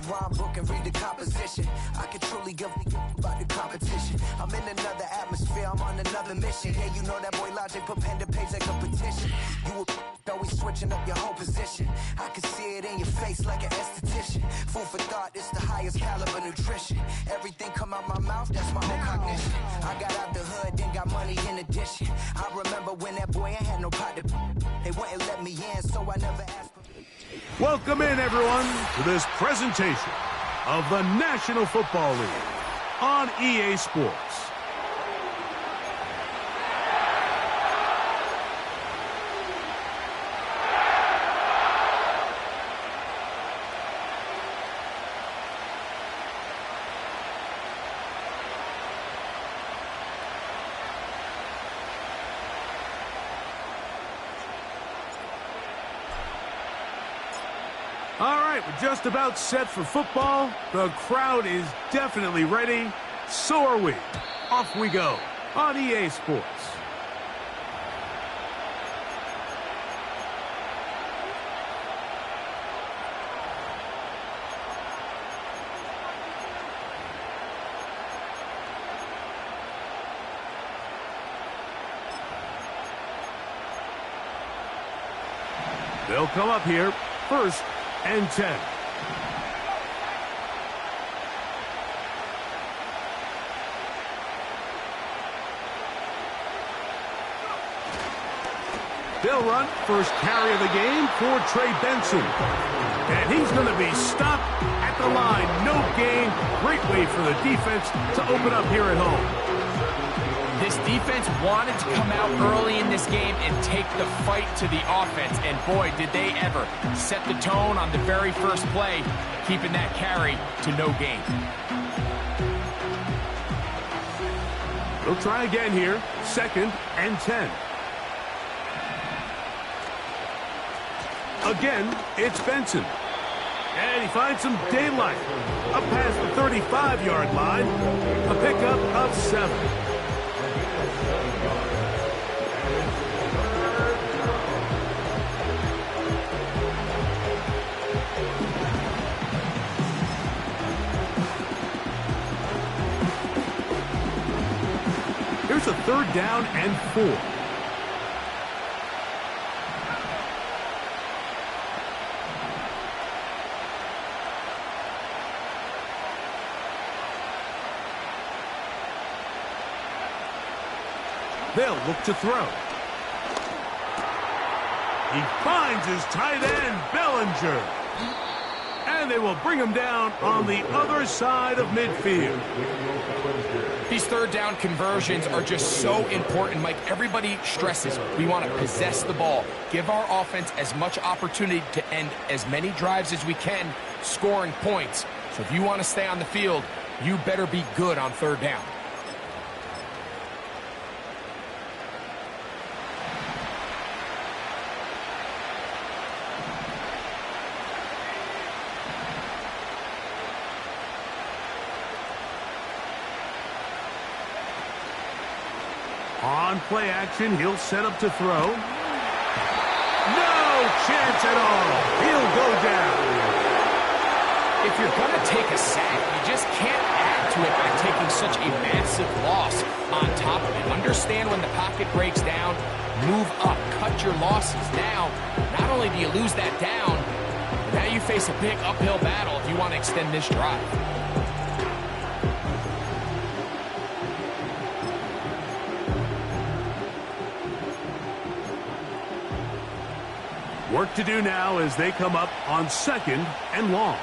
rhyme book and read the composition. I can truly give about the competition. I'm in another atmosphere, I'm on another mission. Yeah, you know that boy Logic put pen to page like a petition. You always switching up your whole position. I can see it in your face like an esthetician. Food for thought, it's the highest caliber nutrition. Everything come out my mouth, that's my own cognition. I got out the hood, then got money in addition. I remember when that boy ain't had no pot to. They wouldn't let me in, so I never asked. Welcome in, everyone, to this presentation of the National Football League on EA Sports. All right, we're just about set for football. The crowd is definitely ready. So are we. Off we go on EA Sports. They'll come up here first and 10. They'll run first carry of the game for Trey Benson. And he's going to be stopped at the line. No gain. Great way for the defense to open up here at home. This defense wanted to come out early in this game and take the fight to the offense, and boy, did they ever set the tone on the very first play, keeping that carry to no gain. We'll try again here, second and 10. Again, it's Benson. And he finds some daylight. Up past the 35-yard line, a pickup of 7. Here's a third down and 4. They'll look to throw. He finds his tight end, Bellinger. And they will bring him down on the other side of midfield. These third down conversions are just so important, Mike. Everybody stresses we want to possess the ball, give our offense as much opportunity to end as many drives as we can, scoring points. So if you want to stay on the field, you better be good on third down. On play action, he'll set up to throw. No chance at all. He'll go down. If you're going to take a sack, you just can't add to it by taking such a massive loss on top of it. Understand when the pocket breaks down, move up, cut your losses. Now, not only do you lose that down, now you face a big uphill battle if you want to extend this drive. Work to do now as they come up on second and long.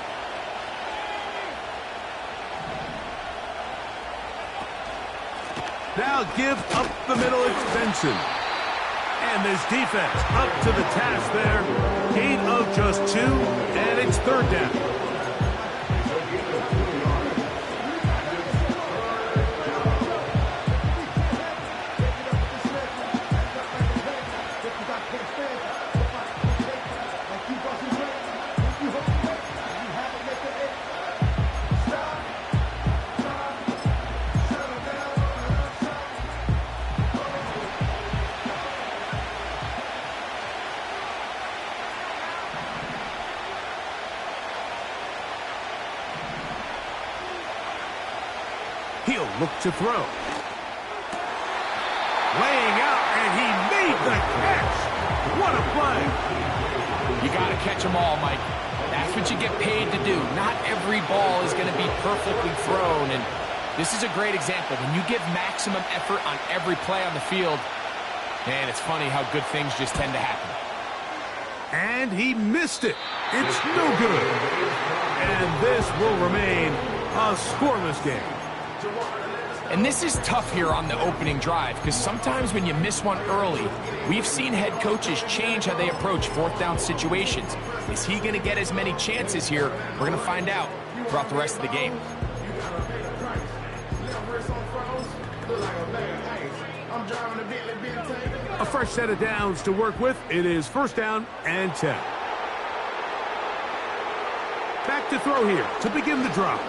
Now give up the middle, it's Benson. And this defense up to the task there. Gain of just 2, and it's third down. He'll look to throw. Laying out, and he made the catch. What a play. You got to catch them all, Mike. That's what you get paid to do. Not every ball is going to be perfectly thrown, and this is a great example. When you give maximum effort on every play on the field, man, it's funny how good things just tend to happen. And he missed it. It's no good. And this will remain a scoreless game. And this is tough here on the opening drive, because sometimes when you miss one early, we've seen head coaches change how they approach fourth down situations. Is he going to get as many chances here? We're going to find out throughout the rest of the game. A fresh set of downs to work with. It is first down and 10. Back to throw here to begin the drive.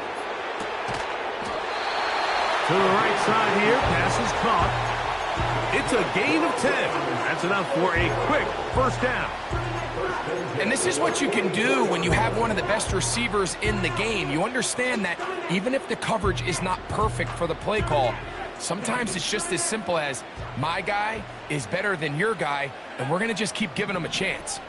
To the right side here, pass is caught. It's a gain of 10. That's enough for a quick first down. And this is what you can do when you have one of the best receivers in the game. You understand that even if the coverage is not perfect for the play call, sometimes it's just as simple as my guy is better than your guy, and we're going to just keep giving him a chance.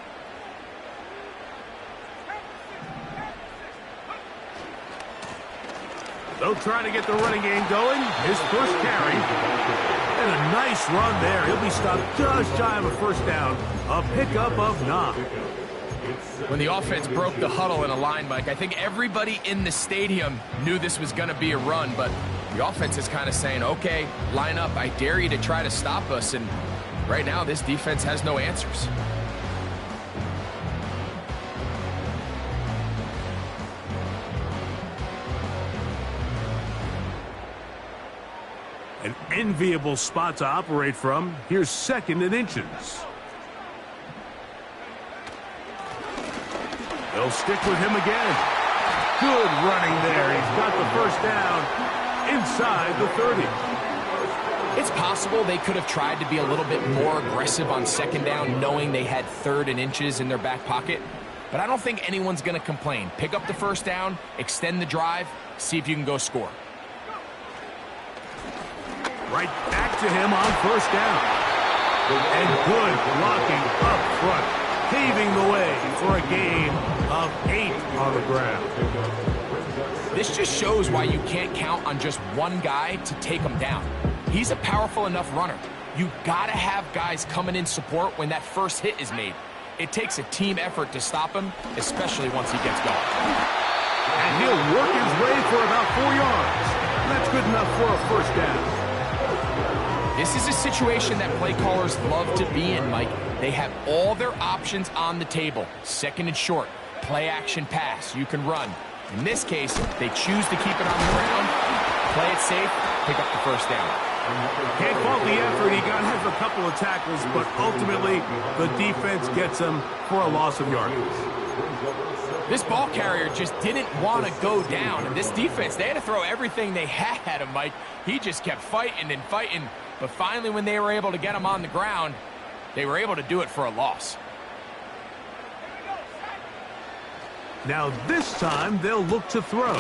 They'll try to get the running game going. His first carry. And a nice run there. He'll be stopped just shy of a first down. A pickup of 9. When the offense broke the huddle in a line, Mike, I think everybody in the stadium knew this was going to be a run, but the offense is kind of saying, okay, line up. I dare you to try to stop us. And right now, this defense has no answers. An enviable spot to operate from. Here's 2nd and inches. They'll stick with him again. Good running there. He's got the first down inside the 30. It's possible they could have tried to be a little bit more aggressive on 2nd down, knowing they had 3rd and inches in their back pocket. But I don't think anyone's going to complain. Pick up the first down, extend the drive, see if you can go score. Right back to him on first down. And good blocking up front, paving the way for a gain of 8 on the ground. This just shows why you can't count on just one guy to take him down. He's a powerful enough runner. You got to have guys coming in support when that first hit is made. It takes a team effort to stop him, especially once he gets going. And he'll work his way for about 4 yards. That's good enough for a first down. This is a situation that play callers love to be in, Mike. They have all their options on the table. 2nd and short, play action pass, you can run. In this case, they choose to keep it on the ground, play it safe, pick up the first down. Can't fault the effort. He got hit a couple of tackles, but ultimately the defense gets him for a loss of yardage. This ball carrier just didn't want to go down, and this defense, they had to throw everything they had at him, Mike. He just kept fighting and fighting, but finally when they were able to get him on the ground, they were able to do it for a loss. Now this time they'll look to throw.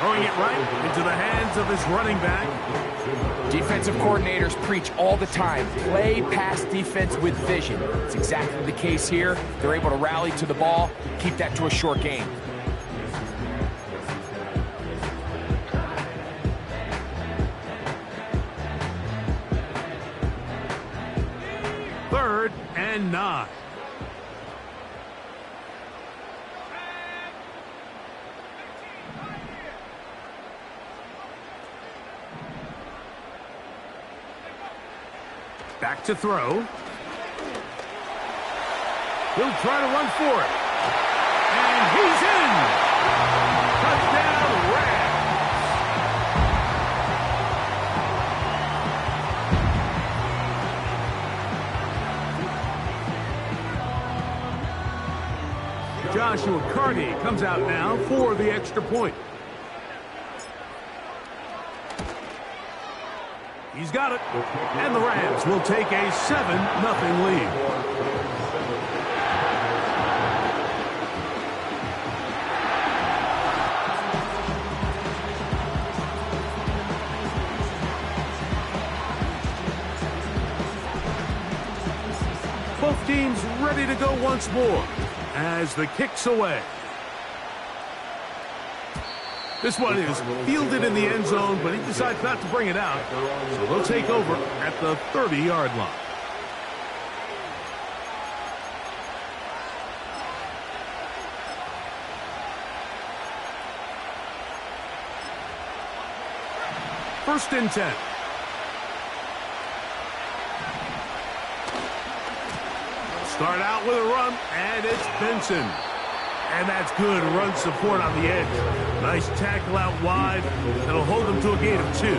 Throwing it right into the hands of his running back. Defensive coordinators preach all the time, play pass defense with vision. It's exactly the case here. They're able to rally to the ball, keep that to a short gain. Third and 9. Back to throw. He'll try to run for it. And he's in! Touchdown, Rams! Joshua Carney comes out now for the extra point. He's got it. And the Rams will take a 7-0 lead. Both teams ready to go once more as the kick's away. This one is fielded in the end zone, but he decides not to bring it out. So they'll take over at the 30-yard line. First and 10. Start out with a run, and it's Benson. And that's good run support on the edge. Nice tackle out wide. That'll hold them to a gain of 2.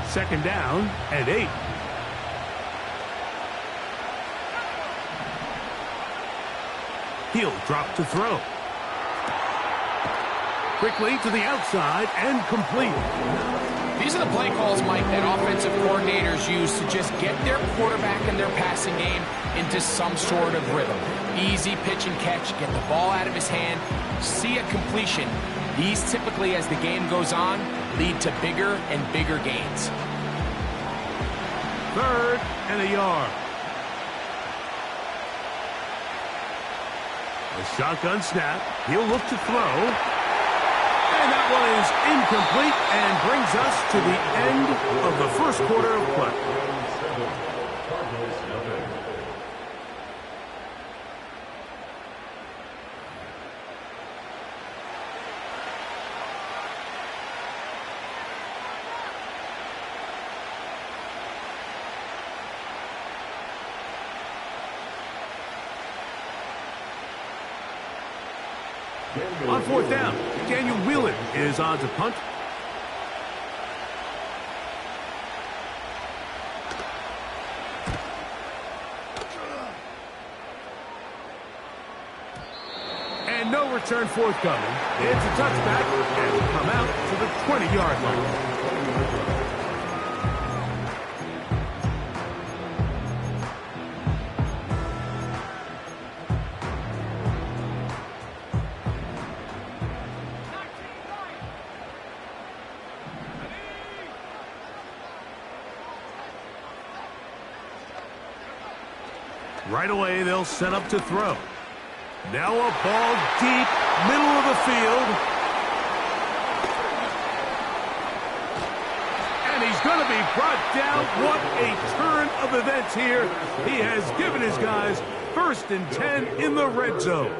Second down and 8. He'll drop to throw. Quickly to the outside and complete. These are the play calls, Mike, that offensive coordinators use to just get their quarterback and their passing game into some sort of rhythm. Easy pitch and catch, get the ball out of his hand, see a completion. These typically, as the game goes on, lead to bigger and bigger gains. Third and a yard. A shotgun snap. He'll look to throw. And that one is incomplete and brings us to the end of the first quarter of play. On fourth down, Daniel Whelan is on to punt. And no return forthcoming. It's a touchback and will come out to the 20-yard line. Right away, they'll set up to throw. Now a ball deep, middle of the field. And he's going to be brought down. What a turn of events here. He has given his guys 1st and 10 in the red zone.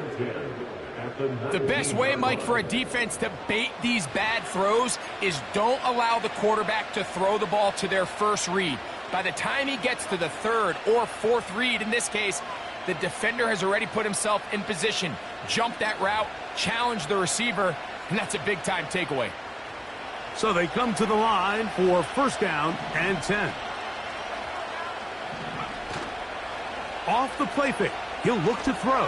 The best way, Mike, for a defense to bait these bad throws is don't allow the quarterback to throw the ball to their first read. By the time he gets to the third or fourth read, in this case, the defender has already put himself in position, jump that route, challenge the receiver, and that's a big-time takeaway. So they come to the line for first down and 10. Off the play fake, he'll look to throw.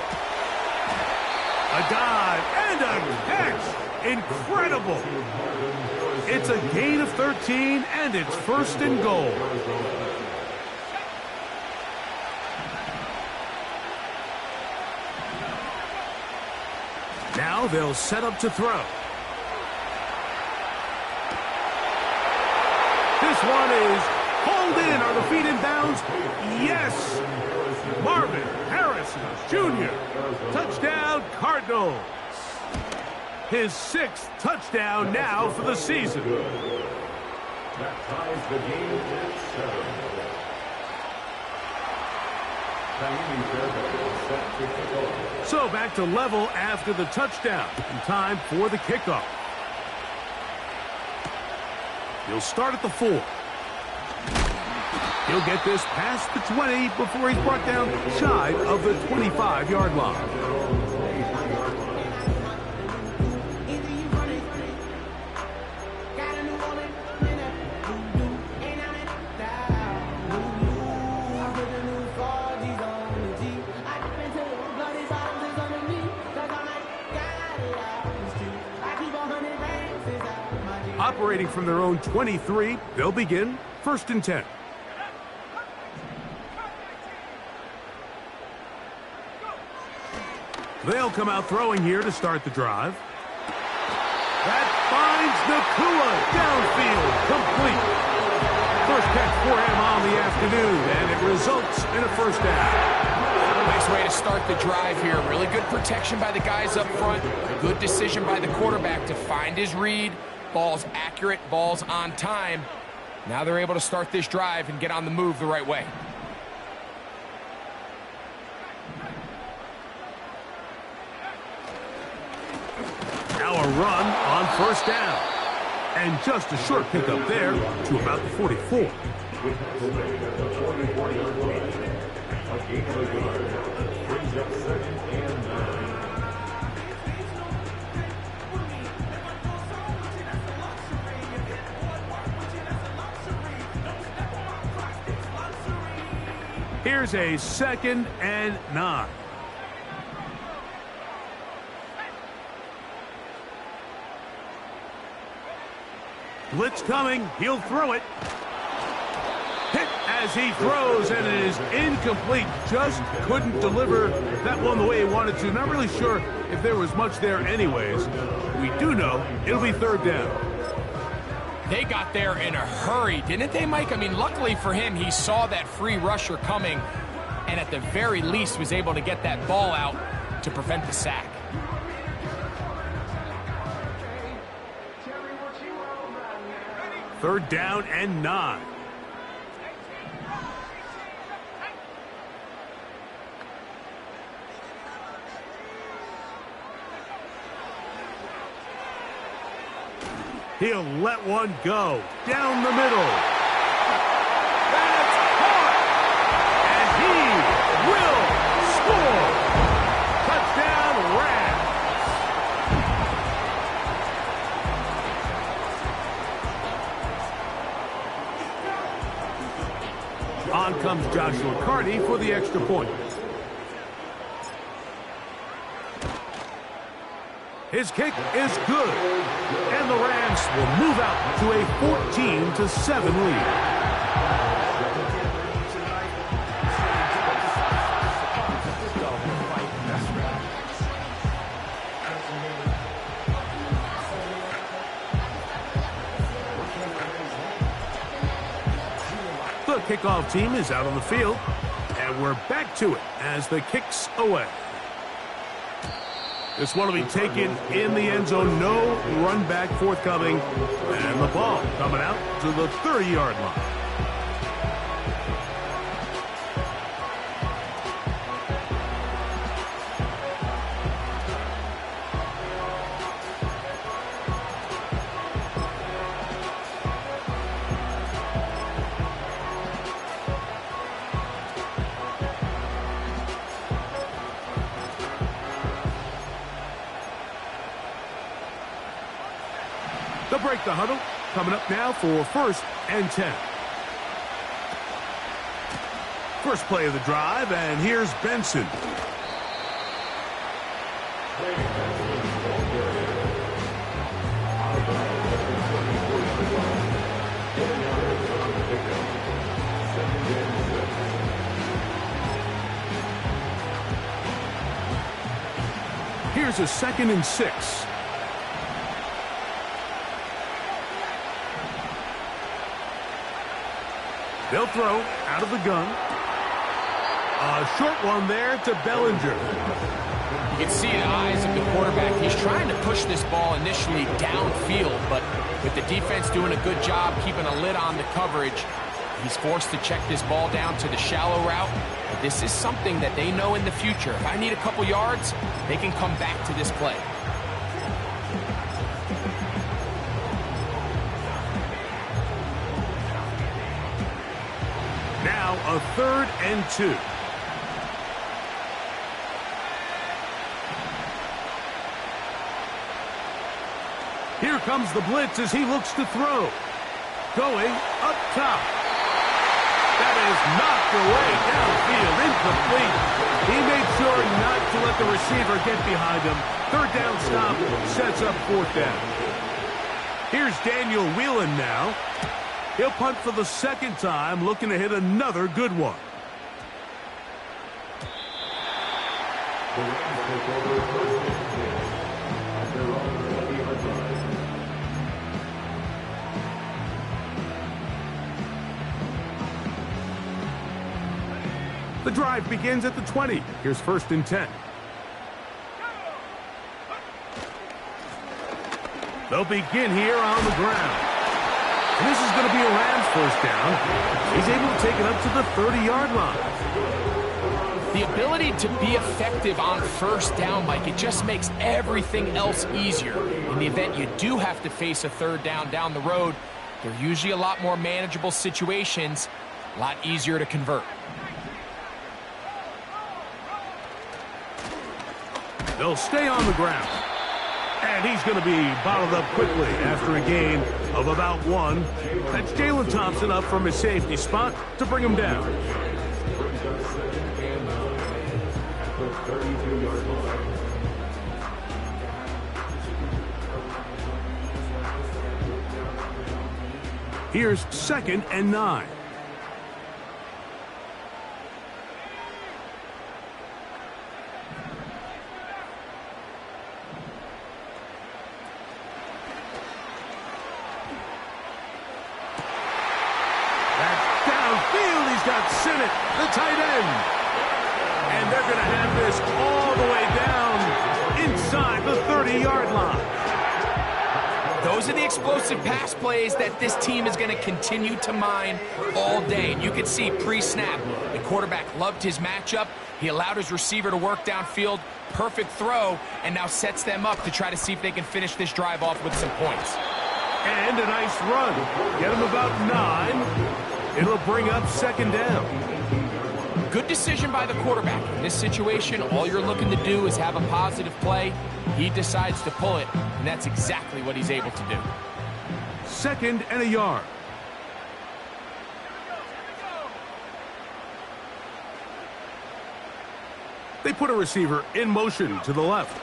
A dive and a catch. Incredible. It's a gain of 13, and it's 1st and goal. Now they'll set up to throw. This one is hauled in. Are the feet in bounds? Yes. Marvin Harrison Jr. Touchdown, Cardinals. His 6th touchdown now for the season. That ties the game at 7. Set to kick off. So back to level after the touchdown. And time for the kickoff. He'll start at the 4. He'll get this past the 20 before he's brought down shy of the 25-yard line. Operating from their own 23, they'll begin 1st and 10. They'll come out throwing here to start the drive. That finds Nakua downfield, complete. First catch for him on the afternoon, and it results in a first down. Nice way to start the drive here. Really good protection by the guys up front. Good decision by the quarterback to find his read. Ball's accurate, ball's on time. Now they're able to start this drive and get on the move the right way. Now a run on first down. And just a short pickup there to about the 44. Here's a 2nd and 9. Blitz coming. He'll throw it. Hit as he throws, and it is incomplete. Just couldn't deliver that one the way he wanted to. Not really sure if there was much there anyways. We do know it'll be 3rd down. They got there in a hurry, didn't they, Mike? I mean, luckily for him, he saw that free rusher coming and at the very least was able to get that ball out to prevent the sack. Third down and 9. He'll let one go down the middle. That's caught! And he will score! Touchdown, Rams! On comes Joshua Carty for the extra point. His kick is good, and the Rams will move out to a 14-7 lead. The kickoff team is out on the field, and we're back to it as the kick's away. This one will be taken in the end zone. No run back forthcoming. And the ball coming out to the 30-yard line. They'll break the huddle. Coming up now for 1st and 10. First play of the drive, and here's Benson. Here's a 2nd and 6. They'll throw out of the gun. A short one there to Bellinger. You can see the eyes of the quarterback. He's trying to push this ball initially downfield, but with the defense doing a good job keeping a lid on the coverage, he's forced to check this ball down to the shallow route. But this is something that they know in the future. If I need a couple yards, they can come back to this play. Now a 3rd and 2. Here comes the blitz as he looks to throw. Going up top. That is knocked away downfield, incomplete. He made sure not to let the receiver get behind him. 3rd down stop sets up 4th down. Here's Daniel Whelan now. He'll punt for the 2nd time, looking to hit another good one. The Rams take over first and 10 at their own 20-yard line. The drive begins at the 20. Here's first and 10. They'll begin here on the ground. And this is going to be a Rams first down. He's able to take it up to the 30-yard line. The ability to be effective on first down, Mike, it just makes everything else easier. In the event you do have to face a third down the road, they're usually a lot more manageable situations, a lot easier to convert. They'll stay on the ground. And he's going to be bottled up quickly after a gain of about 1. That's Jalen Thompson up from his safety spot to bring him down. Brings up second and 9 at the 32-yard line. Here's second and 9. Sinnott, the tight end. And they're going to have this all the way down inside the 30-yard line. Those are the explosive pass plays that this team is going to continue to mine all day. And you can see pre-snap, the quarterback loved his matchup. He allowed his receiver to work downfield. Perfect throw, and now sets them up to try to see if they can finish this drive off with some points. And a nice run. Get him about 9. It'll bring up second down. Good decision by the quarterback. In this situation, all you're looking to do is have a positive play. He decides to pull it, and that's exactly what he's able to do. Second and a yard. They put a receiver in motion to the left.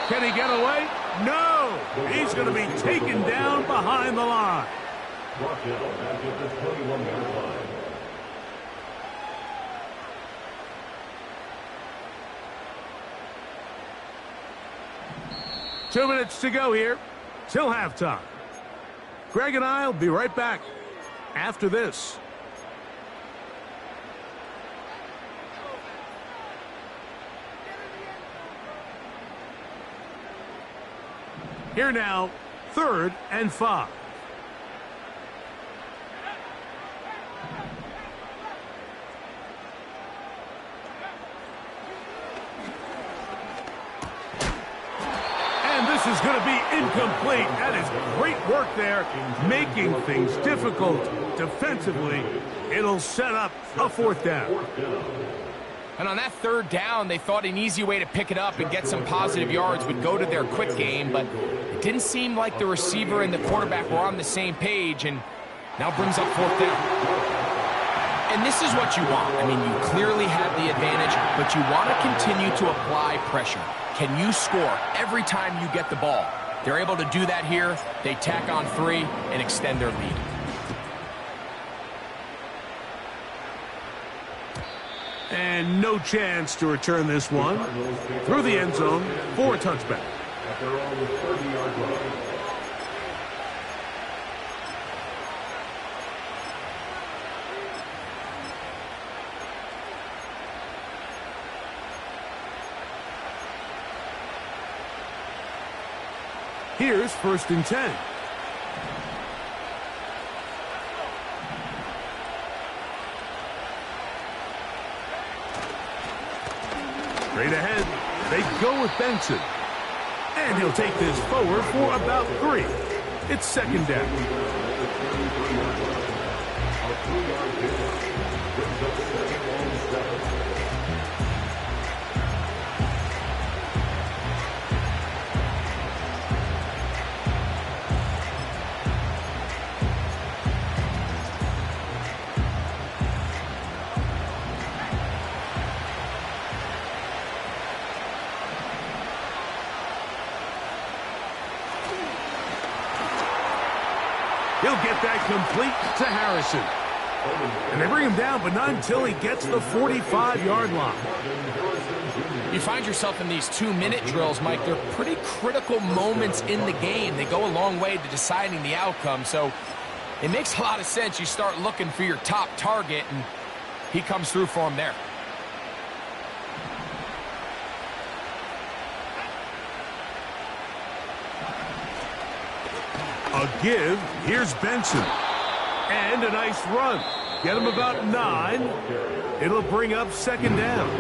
Can he get away? No! He's going to be taken down behind the line. Brought down back at the 21-yard line. Two minutes to go here till halftime. Greg and I will be right back after this. Here now, third and 5. And this is going to be incomplete. That is great work there, making things difficult defensively. It'll set up a fourth down. And on that third down, they thought an easy way to pick it up and get some positive yards would go to their quick game, but it didn't seem like the receiver and the quarterback were on the same page, and now brings up fourth down. And this is what you want. I mean, you clearly have the advantage, but you want to continue to apply pressure. Can you score every time you get the ball? They're able to do that here. They tack on 3 and extend their lead. And no chance to return this one. Through the end zone for a touchback. At their own 30-yard line. Here's first and 10. Straight ahead, they go with Benson. And he'll take this forward for about 3. It's second down. He'll get that complete to Harrison. And they bring him down, but not until he gets the 45-yard line. You find yourself in these 2-minute drills, Mike. They're pretty critical moments in the game. They go a long way to deciding the outcome. So it makes a lot of sense. You start looking for your top target, and he comes through for him there. A give. Here's Benson. And a nice run. Get him about 9. It'll bring up second down.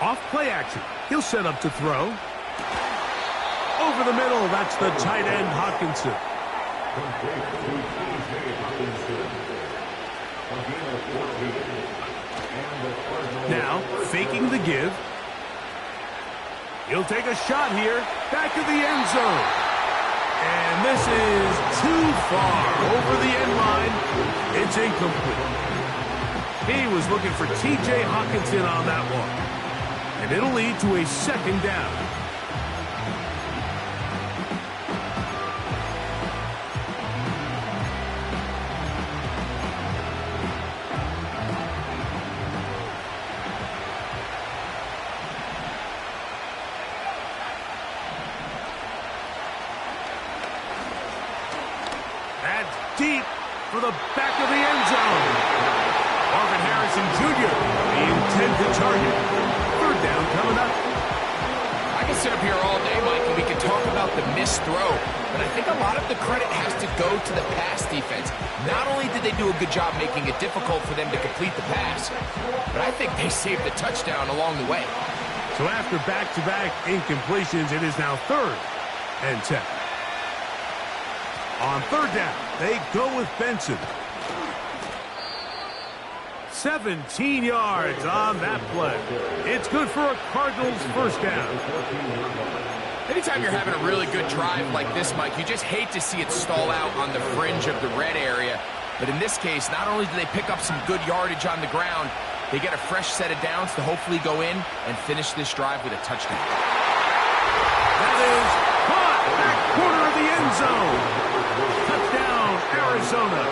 Off play action. He'll set up to throw. Over the middle. That's the tight end, Hawkinson. Now, faking the give. He'll take a shot here. Back to the end zone. And this is too far over the end line. It's incomplete. He was looking for T.J. Hawkinson on that one. And it'll lead to a second down. That's deep for the back of the end zone. Marvin Harrison Jr., the intended target. Third down coming up. I can sit up here all day, Mike, and we can talk about the missed throw, but I think a lot of the credit has to go to the pass defense. Not only did they do a good job making it difficult for them to complete the pass, but I think they saved the touchdown along the way. So after back-to-back incompletions, it is now 3rd and 10. On 3rd down, they go with Benson. 17 yards on that play. It's good for a Cardinals first down. Anytime you're having a really good drive like this, Mike, you just hate to see it stall out on the fringe of the red area. But in this case, not only do they pick up some good yardage on the ground, they get a fresh set of downs to hopefully go in and finish this drive with a touchdown. That is caught back corner of the end zone. Touchdown, Arizona.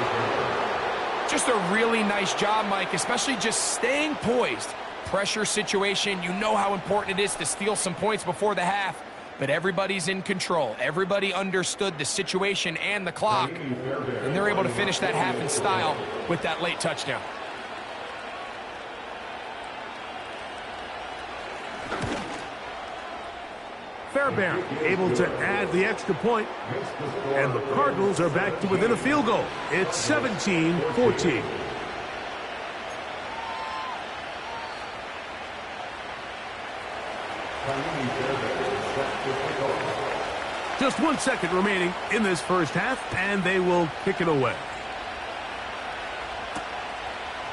Just a really nice job, Mike, especially just staying poised. Pressure situation, you know how important it is to steal some points before the half, but everybody's in control. Everybody understood the situation and the clock, and they're able to finish that half in style with that late touchdown. Fairbairn able to add the extra point, and the Cardinals are back to within a field goal. It's 17-14. Just 1 second remaining in this first half, and they will kick it away.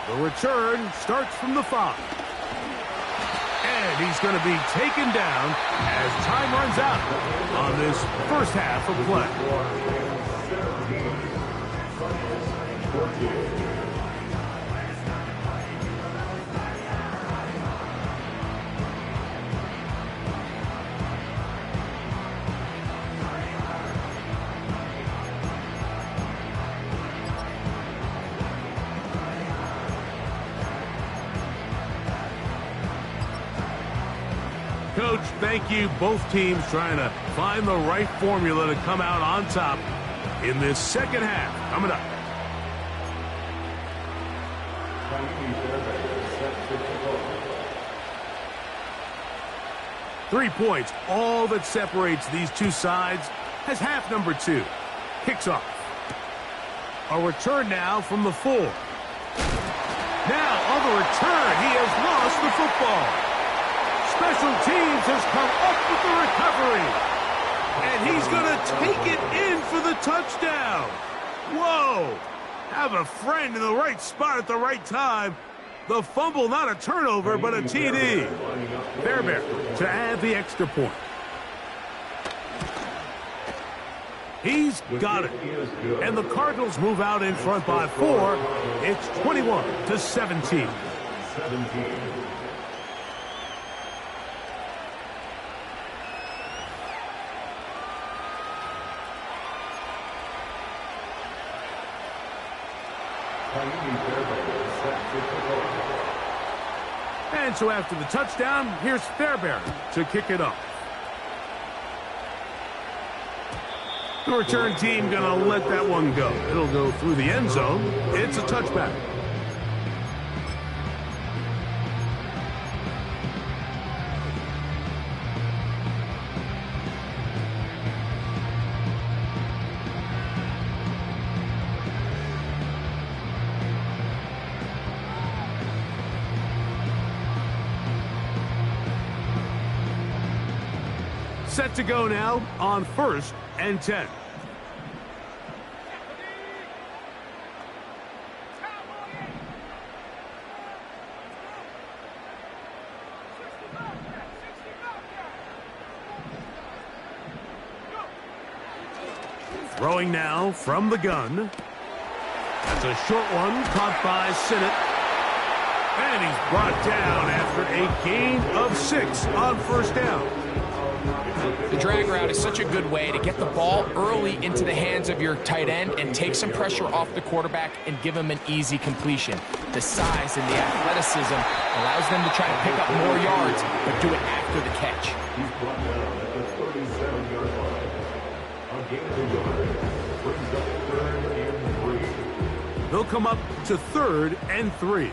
The return starts from the 5. And he's going to be taken down as time runs out on this first half of play. Coach, thank you. Both teams trying to find the right formula to come out on top in this second half. Coming up. 3 points, all that separates these two sides, as half number 2 kicks off. A return now from the 4. Now on the return, he has lost the football. Special teams has come up with the recovery. And he's going to take it in for the touchdown. Whoa. Have a friend in the right spot at the right time. The fumble, not a turnover, but a TD. Fairbairn to add the extra point. He's got it. And the Cardinals move out in front by 4. It's 21-17. And so after the touchdown, here's Fairbairn to kick it off. The return team going to let that one go. It'll go through the end zone. It's a touchback. Set to go now on 1st and 10. Throwing now from the gun. That's a short one caught by Sinnott. And he's brought down after a gain of 6 on 1st down. The drag route is such a good way to get the ball early into the hands of your tight end and take some pressure off the quarterback and give him an easy completion. The size and the athleticism allows them to try to pick up more yards, but do it after the catch. He's brought down at the 37-yard line. A gain of a yard brings up 3rd and 3. They'll come up to 3rd and 3.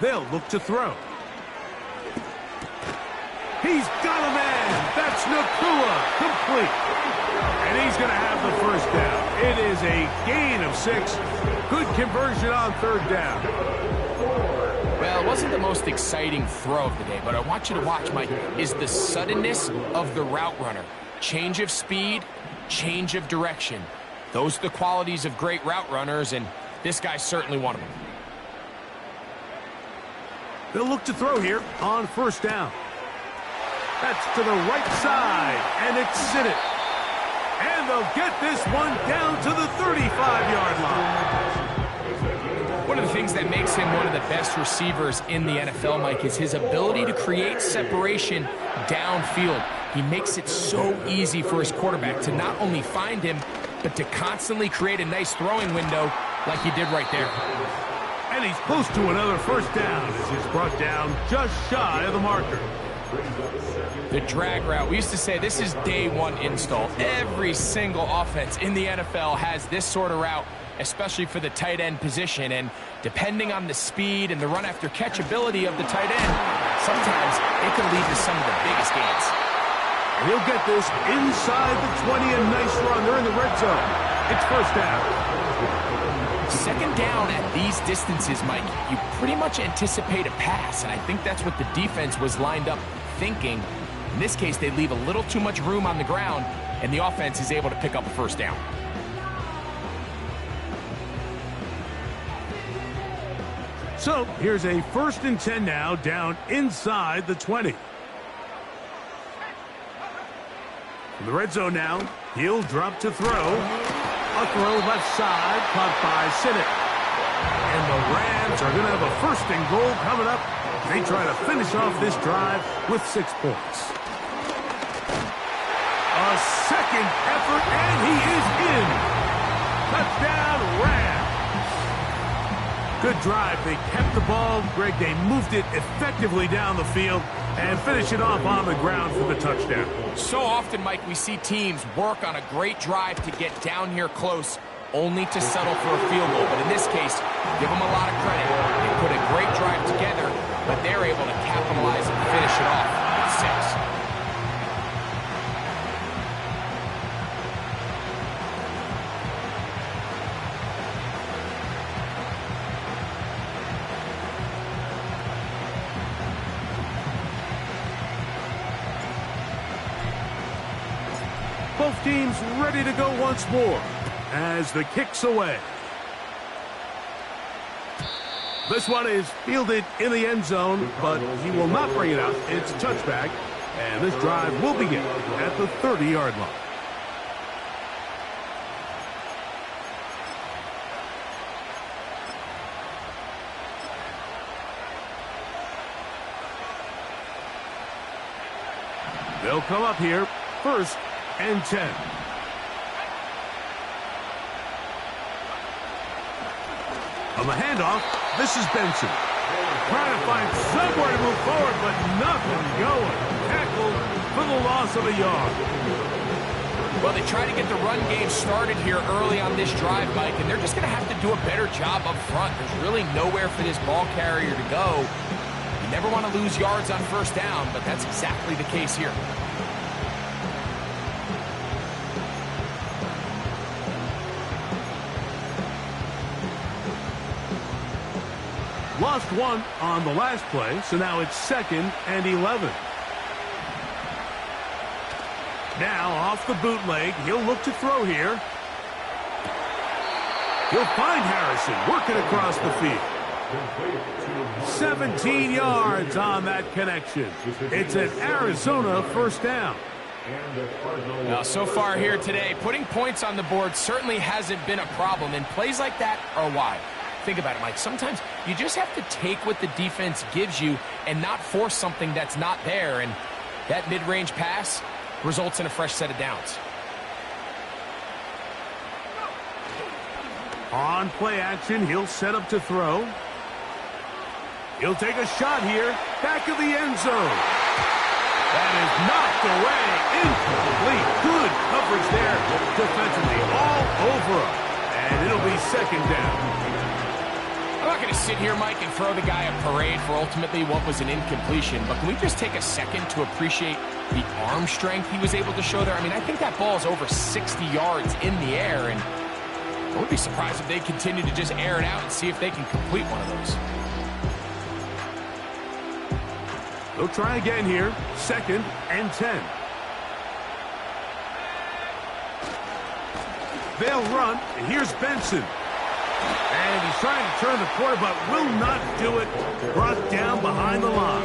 They'll look to throw. He's got a man. That's Nakua. Complete. And he's going to have the 1st down. It is a gain of 6. Good conversion on 3rd down. Well, it wasn't the most exciting throw of the day, but I want you to watch, Mike, is the suddenness of the route runner. Change of speed, change of direction. Those are the qualities of great route runners, and this guy's certainly one of them. They'll look to throw here on 1st down. That's to the right side, and it's Sinnott. And they'll get this one down to the 35-yard line. One of the things that makes him one of the best receivers in the NFL, Mike, is his ability to create separation downfield. He makes it so easy for his quarterback to not only find him, but to constantly create a nice throwing window like he did right there. And he's close to another 1st down as he's brought down just shy of the marker. The drag route, we used to say this is day 1 install. Every single offense in the NFL has this sort of route, especially for the tight end position. And depending on the speed and the run after catch ability of the tight end, sometimes it can lead to some of the biggest gains. And he'll get this inside the 20, a nice run. They're in the red zone. It's 1st down. 2nd down at these distances, Mike, you pretty much anticipate a pass, and I think that's what the defense was lined up thinking. In this case, they leave a little too much room on the ground, and the offense is able to pick up a 1st down. So here's a 1st and 10 now, down inside the 20. In the red zone now, he'll drop to throw. A throw left side, caught by Sinnott. And the Rams are going to have a 1st and goal coming up. They try to finish off this drive with 6 points. A 2nd effort, and he is in. Touchdown, Rams. Good drive. They kept the ball. Greg, they moved it effectively down the field and finish it off on the ground for the touchdown. So often, Mike, we see teams work on a great drive to get down here close, only to settle for a field goal. But in this case, give them a lot of credit. They put a great drive together, but they're able to capitalize and finish it off with 6. Both teams ready to go once more as the kick's away. This one is fielded in the end zone, but he will not bring it out. It's a touchback, and this drive will begin at the 30-yard line. They'll come up here, 1st and 10. On the handoff, this is Benson. Trying to find somewhere to move forward, but nothing going. Tackled for the loss of a yard. Well, they try to get the run game started here early on this drive, Mike, and they're just going to have to do a better job up front. There's really nowhere for this ball carrier to go. You never want to lose yards on 1st down, but that's exactly the case here. Lost one on the last play, so now it's 2nd and 11. Now off the bootleg, he'll look to throw here. He'll find Harrison working across the field. 17 yards on that connection. It's an Arizona 1st down. Now, so far here today, putting points on the board certainly hasn't been a problem, and plays like that are why. Think about it, Mike. Sometimes you just have to take what the defense gives you and not force something that's not there, and that mid-range pass results in a fresh set of downs. On play action, he'll set up to throw. He'll take a shot here, back of the end zone. That is knocked away, incomplete. Good coverage there defensively, all over him. And it'll be 2nd down. I'm not going to sit here, Mike, and throw the guy a parade for ultimately what was an incompletion, but can we just take a second to appreciate the arm strength he was able to show there? I mean, I think that ball is over 60 yards in the air, and I wouldn't be surprised if they continue to just air it out and see if they can complete one of those. They'll try again here, 2nd and 10. They'll run, and here's Benson. And he's trying to turn the corner, but will not do it. Brought down behind the line.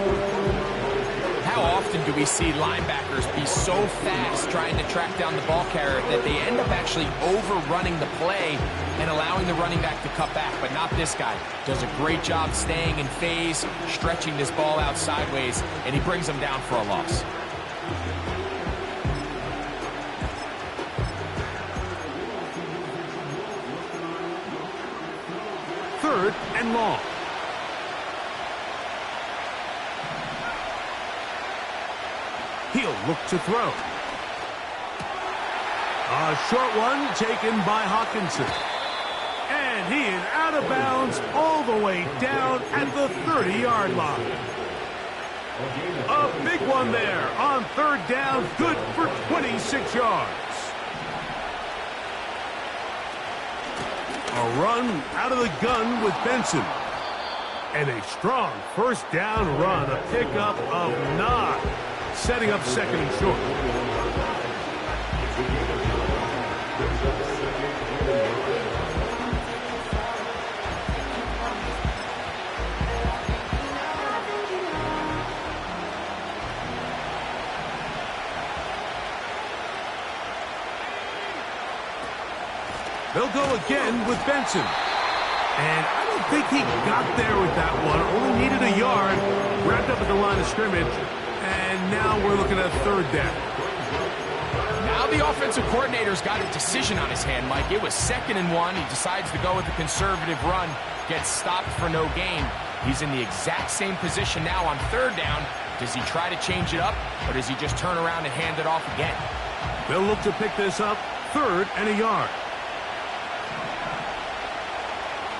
How often do we see linebackers be so fast trying to track down the ball carrier that they end up actually overrunning the play and allowing the running back to cut back? But not this guy. Does a great job staying in phase, stretching this ball out sideways, and he brings them down for a loss. Third and long. He'll look to throw. A short one taken by Hawkinson. And he is out of bounds all the way down at the 30-yard line. A big one there on 3rd down, good for 26 yards. A run out of the gun with Benson. And a strong 1st down run, a pickup of 9. Setting up 2nd and short. They'll go again with Benson. And I don't think he got there with that one. Only needed a yard. Wrapped up at the line of scrimmage. And now we're looking at 3rd down. Now the offensive coordinator's got a decision on his hand, Mike. It was 2nd and 1. He decides to go with the conservative run. Gets stopped for no gain. He's in the exact same position now on 3rd down. Does he try to change it up, or does he just turn around and hand it off again? They'll look to pick this up, 3rd and a yard.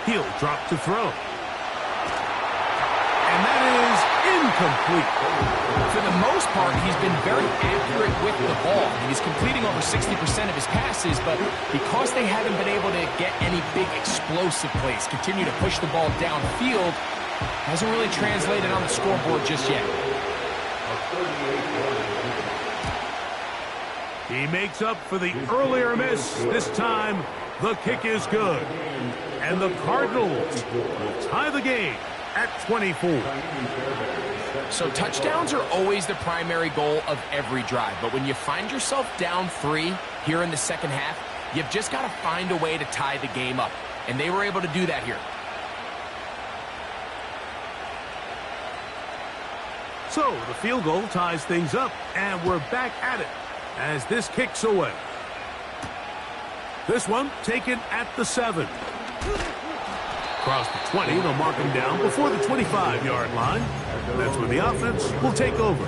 He'll drop to throw. And that is incomplete. For the most part, he's been very accurate with the ball. He's completing over 60% of his passes, but because they haven't been able to get any big explosive plays, continue to push the ball downfield, hasn't really translated on the scoreboard just yet. He makes up for the earlier miss. This time, the kick is good. And the Cardinals will tie the game at 24. So touchdowns are always the primary goal of every drive. But when you find yourself down 3 here in the second half, you've just got to find a way to tie the game up. And they were able to do that here. So the field goal ties things up, and we're back at it as this kicks away. This one taken at the 7. Across the 20, they'll mark him down before the 25-yard line. That's where the offense will take over.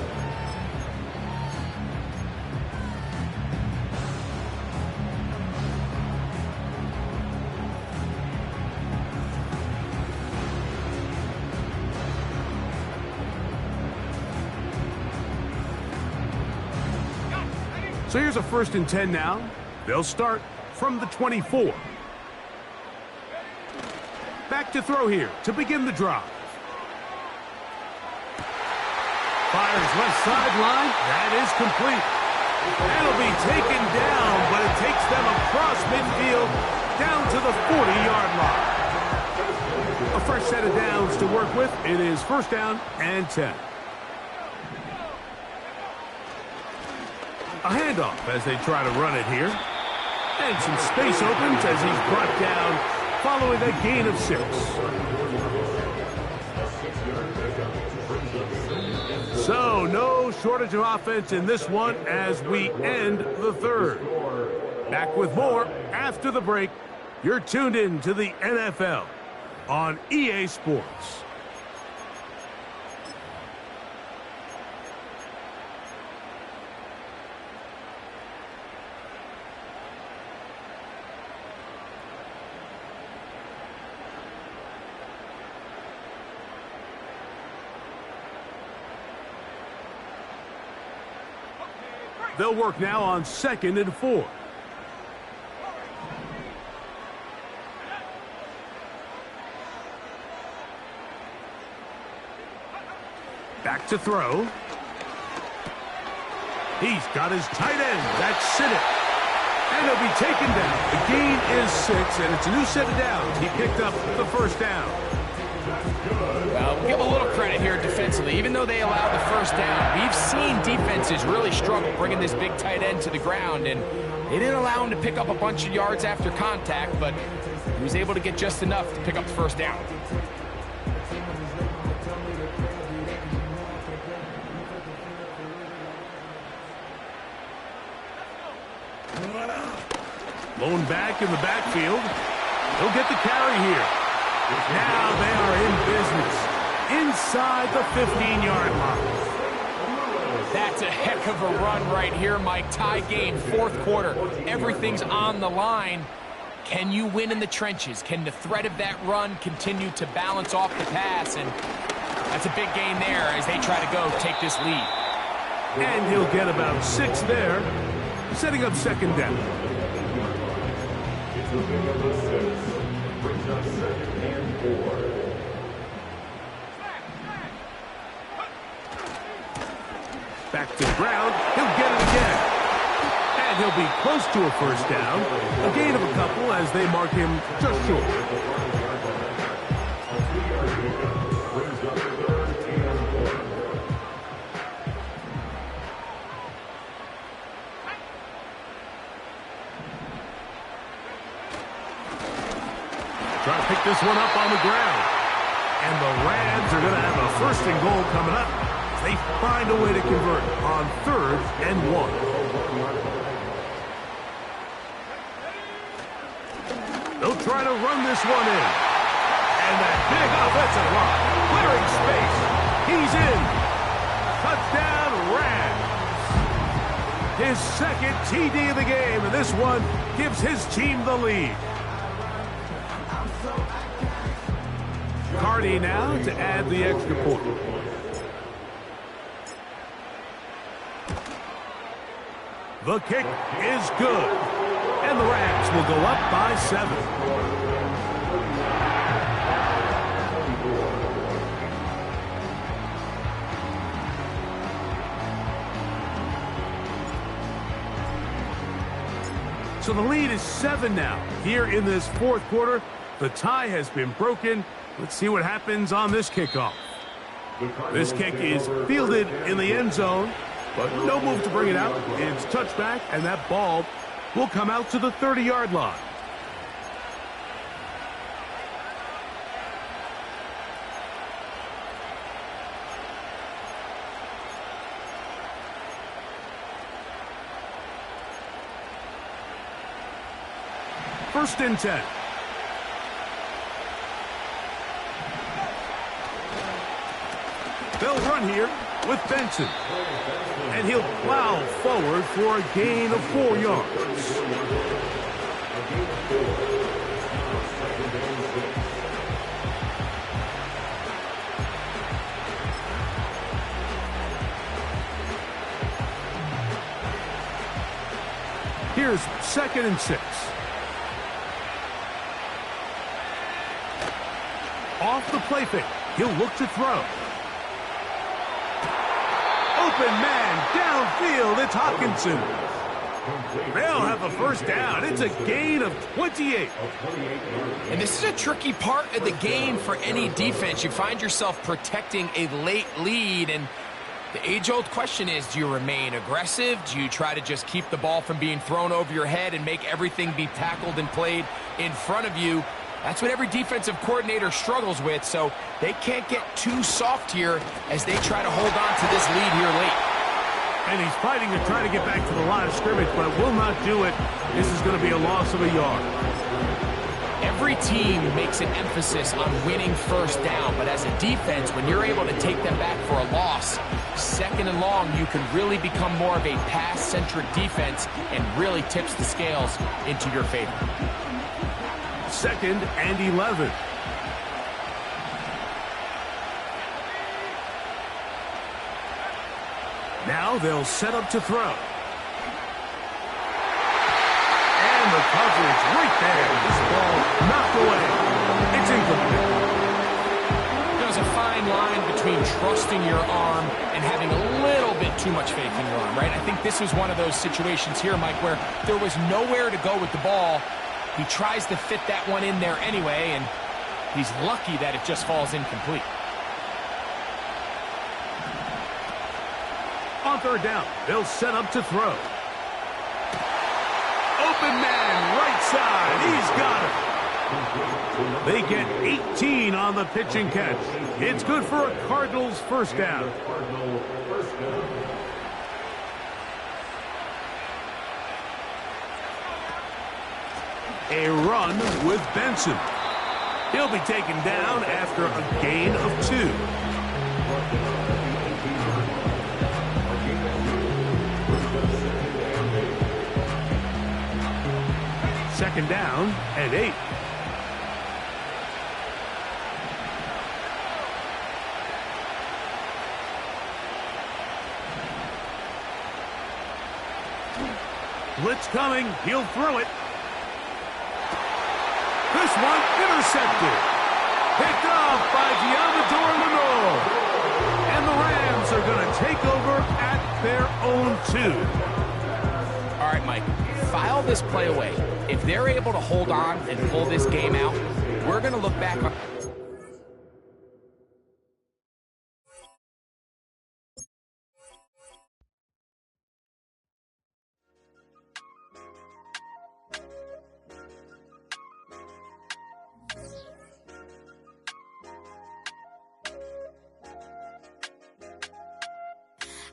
So here's a 1st and 10 now. They'll start from the 24. Back to throw here to begin the drive. Fires left sideline. That is complete. That'll be taken down, but it takes them across midfield down to the 40-yard line. A fresh set of downs to work with. It is 1st down and 10. A handoff as they try to run it here. And some space opens as he's brought down following a gain of 6. So no shortage of offense in this one as we end the 3rd. Back with more after the break. You're tuned in to the NFL on EA Sports. They'll work now on 2nd and 4. Back to throw. He's got his tight end. That's it. And he'll be taken down. The gain is 6, and it's a new set of downs. He picked up the 1st down. Well, we'll give a little credit here defensively. Even though they allowed the 1st down, we've seen defenses really struggle bringing this big tight end to the ground, and they didn't allow him to pick up a bunch of yards after contact, but he was able to get just enough to pick up the 1st down. Blown back in the backfield. He'll get the carry here. Now they are in business inside the 15-yard line. That's a heck of a run right here, Mike. Tie game, 4th quarter. Everything's on the line. Can you win in the trenches? Can the threat of that run continue to balance off the pass? And that's a big gain there as they try to go take this lead. And he'll get about 6 there, setting up 2nd down. It's a big of a 6. Brings up 2nd and 4. Back to the ground. He'll get it again. And he'll be close to a 1st down. A gain of a couple as they mark him just short. Brings up 3rd and 4. Trying to pick this one up on the ground. And the Rams are going to have a 1st and goal coming up. They find a way to convert on 3rd and 1. They'll try to run this one in. And that big offensive line clearing space. He's in. Touchdown Rams. His 2nd TD of the game, and this one gives his team the lead. Cardi now to add the extra point. The kick is good. And the Rams will go up by 7. So the lead is 7 now. Here in this fourth quarter, the tie has been broken. Let's see what happens on this kickoff. This kick is fielded in the end zone, but no move to bring it out. It's touchback, and that ball will come out to the 30-yard line. First and 10. They'll run here with Benson. And he'll plow forward for a gain of 4 yards. Here's 2nd and 6. Off the play fake. He'll look to throw. Open man downfield. It's Hawkinson. They'll have a first down. It's a gain of 28. And this is a tricky part of the game for any defense. You find yourself protecting a late lead, and the age-old question is, do you remain aggressive? Do you try to just keep the ball from being thrown over your head and make everything be tackled and played in front of you? That's what every defensive coordinator struggles with, so they can't get too soft here as they try to hold on to this lead here late. And he's fighting to try to get back to the line of scrimmage, but will not do it. This is going to be a loss of a yard. Every team makes an emphasis on winning first down, but as a defense, when you're able to take them back for a loss, 2nd and long, you can really become more of a pass-centric defense and really tips the scales into your favor. 2nd and 11. Now they'll set up to throw. And the coverage right there. This ball knocked away. It's incomplete. There's a fine line between trusting your arm and having a little bit too much faith in your arm, right? I think this was one of those situations here, Mike, where there was nowhere to go with the ball. He tries to fit that one in there anyway, and he's lucky that it just falls incomplete. On 3rd down, they'll set up to throw. Open man, right side. He's got it. They get 18 on the pitch and catch. It's good for a Cardinals first down. A run with Benson. He'll be taken down after a gain of 2. Second down and 8. Blitz coming. He'll throw it. This one intercepted. Picked off by Gianvitore Lenore. And the Rams are going to take over at their own 2. All right, Mike, file this play away. If they're able to hold on and pull this game out, we're going to look back on...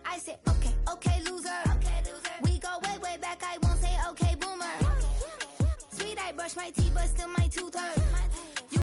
I said, okay, loser. We go way, way back. I won't say, okay, boomer. Sweet, I brush my teeth, but still my 2/3.